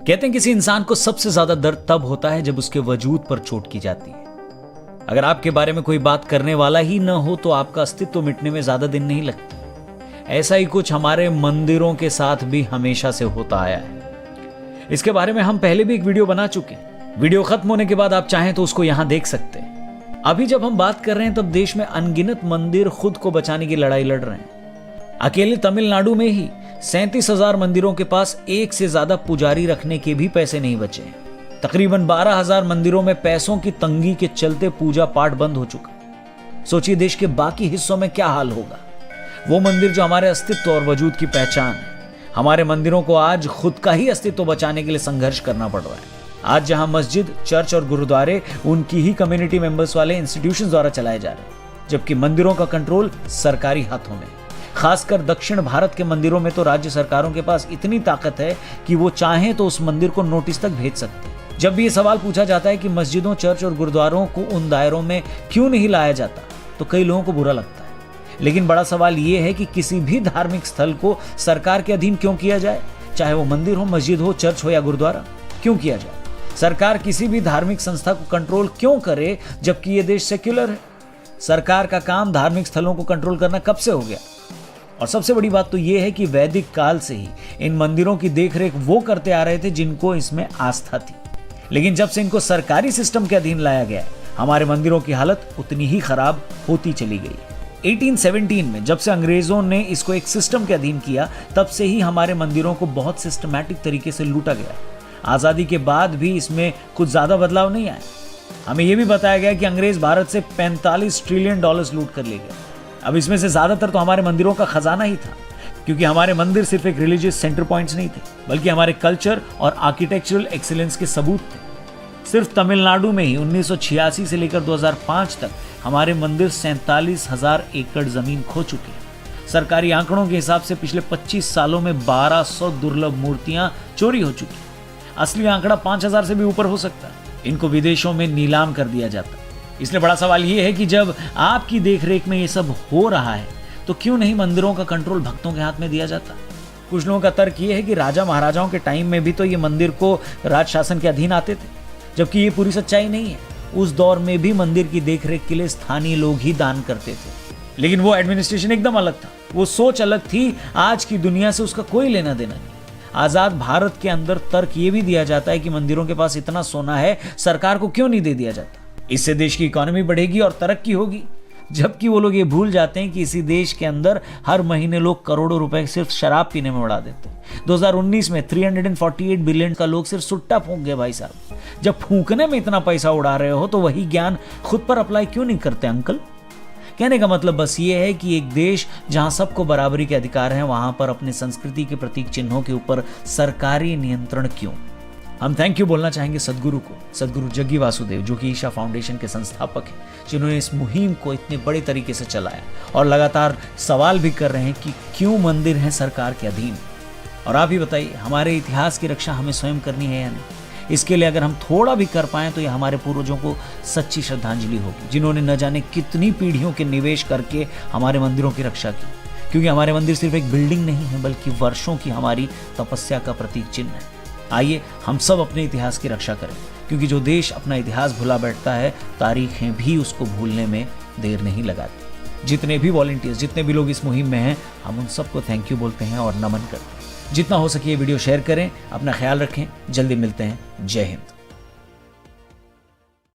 कहते हैं किसी इंसान को सबसे ज्यादा दर्द तब होता है जब उसके वजूद पर चोट की जाती है। अगर आपके बारे में कोई बात करने वाला ही न हो तो आपका अस्तित्व मिटने में ज्यादा दिन नहीं लगते। ऐसा ही कुछ हमारे मंदिरों के साथ भी हमेशा से होता आया है। इसके बारे में हम पहले भी एक वीडियो बना चुके हैं। वीडियो खत्म होने के बाद आप चाहें तो उसको यहां देख सकते हैं। अभी जब हम बात कर रहे हैं तब देश में अनगिनत मंदिर खुद को बचाने की लड़ाई लड़ रहे हैं। अकेले तमिलनाडु में ही 37,000 मंदिरों के पास एक से ज्यादा पुजारी रखने के भी पैसे नहीं बचे हैं। तकरीबन 12,000 मंदिरों में पैसों की तंगी के चलते पूजा पाठ बंद हो चुका। सोचिए देश के बाकी हिस्सों में क्या हाल होगा। वो मंदिर जो हमारे अस्तित्व और वजूद की पहचान है। हमारे मंदिरों को आज खुद का ही अस्तित्व बचाने के लिए संघर्ष करना पड़ रहा है। आज जहां मस्जिद, चर्च और गुरुद्वारे उनकी ही कम्युनिटी मेंबर्स वाले इंस्टीट्यूशंस द्वारा चलाए जा रहे हैं, जबकि मंदिरों का कंट्रोल सरकारी हाथों में। खासकर दक्षिण भारत के मंदिरों में तो राज्य सरकारों के पास इतनी ताकत है कि वो चाहें तो उस मंदिर को नोटिस तक भेज सकते हैं। जब भी ये सवाल पूछा जाता है कि मस्जिदों, चर्च और गुरुद्वारों को उन दायरों में क्यों नहीं लाया जाता, तो कई लोगों को बुरा लगता है। लेकिन बड़ा सवाल ये है कि किसी भी धार्मिक स्थल को सरकार के अधीन क्यों किया जाए, चाहे वो मंदिर हो, मस्जिद हो, चर्च हो या गुरुद्वारा, क्यों किया जाए? सरकार किसी भी धार्मिक संस्था को कंट्रोल क्यों करे जबकि ये देश सेक्युलर है? सरकार का काम धार्मिक स्थलों को कंट्रोल करना कब से हो गया? और सबसे बड़ी बात तो यह है कि वैदिक काल से ही इन मंदिरों की देखरेख वो करते आ रहे थे जिनको इसमें आस्था थी। लेकिन जब से इनको सरकारी सिस्टम के अधीन लाया गया, हमारे मंदिरों की हालत उतनी ही खराब होती चली गई। 1817 में जब से अंग्रेजों ने इसको एक सिस्टम के अधीन किया, तब से ही हमारे मंदिरों को बहुत सिस्टमैटिक तरीके से लूटा गया। आजादी के बाद भी इसमें कुछ ज्यादा बदलाव नहीं आया। हमें यह भी बताया गया कि अंग्रेज भारत से $45 ट्रिलियन लूट कर ले गए। अब इसमें से ज्यादातर तो हमारे मंदिरों का खजाना ही था, क्योंकि हमारे मंदिर सिर्फ एक रिलीजियस सेंटर पॉइंट्स नहीं थे, बल्कि हमारे कल्चर और आर्किटेक्चरल एक्सीलेंस के सबूत थे। सिर्फ तमिलनाडु में ही 1986 से लेकर 2005 तक हमारे मंदिर 47,000 एकड़ जमीन खो चुके हैं। सरकारी आंकड़ों के हिसाब से पिछले 25 सालों में 1200 दुर्लभ मूर्तियां चोरी हो चुकी हैं। असली आंकड़ा 5,000 से भी ऊपर हो सकता है। इनको विदेशों में नीलाम कर दिया जाता है। इसलिए बड़ा सवाल यह है कि जब आपकी देखरेख में ये सब हो रहा है तो क्यों नहीं मंदिरों का कंट्रोल भक्तों के हाथ में दिया जाता? कुछ लोगों का तर्क ये है कि राजा महाराजाओं के टाइम में भी तो ये मंदिर को राज शासन के अधीन आते थे, जबकि ये पूरी सच्चाई नहीं है। उस दौर में भी मंदिर की देखरेख के लिए स्थानीय लोग ही दान करते थे, लेकिन वो एडमिनिस्ट्रेशन एकदम अलग था, वो सोच अलग थी। आज की दुनिया से उसका कोई लेना देना नहीं। आजाद भारत के अंदर तर्क ये भी दिया जाता है कि मंदिरों के पास इतना सोना है, सरकार को क्यों नहीं दे दिया जाता? इससे देश की इकोनॉमी बढ़ेगी और तरक्की होगी। जबकि वो लोग ये भूल जाते हैं कि इसी देश के अंदर हर महीने लोग करोड़ों रुपए सिर्फ शराब पीने में उड़ा देते हैं। 2019 में 348 बिलियन का लोग सिर्फ सुट्टा फूंक गए। भाई साहब, जब फूंकने में इतना पैसा उड़ा रहे हो तो वही ज्ञान खुद पर अप्लाई क्यों नहीं करते अंकल? कहने का मतलब बस ये है कि एक देश जहां सबको बराबरी के अधिकार हैं, वहां पर अपने संस्कृति के प्रतीक चिन्हों के ऊपर सरकारी नियंत्रण क्यों? हम थैंक यू बोलना चाहेंगे सदगुरु को, सदगुरु जग्गी वासुदेव, जो कि ईशा फाउंडेशन के संस्थापक हैं, जिन्होंने इस मुहिम को इतने बड़े तरीके से चलाया और लगातार सवाल भी कर रहे हैं कि क्यों मंदिर हैं सरकार के अधीन। और आप ही बताइए, हमारे इतिहास की रक्षा हमें स्वयं करनी है या नहीं? इसके लिए अगर हम थोड़ा भी कर पाएं तो यह हमारे पूर्वजों को सच्ची श्रद्धांजलि होगी, जिन्होंने न जाने कितनी पीढ़ियों के निवेश करके हमारे मंदिरों की रक्षा की। क्योंकि हमारे मंदिर सिर्फ एक बिल्डिंग नहीं है, बल्कि वर्षों की हमारी तपस्या का प्रतीक चिन्ह है। आइए हम सब अपने इतिहास की रक्षा करें, क्योंकि जो देश अपना इतिहास भुला बैठता है, तारीखें भी उसको भूलने में देर नहीं लगाती। जितने भी वॉलंटियर्स, जितने भी लोग इस मुहिम में हैं, हम उन सबको थैंक यू बोलते हैं और नमन करते हैं। जितना हो सके ये वीडियो शेयर करें। अपना ख्याल रखें। जल्दी मिलते हैं। जय हिंद।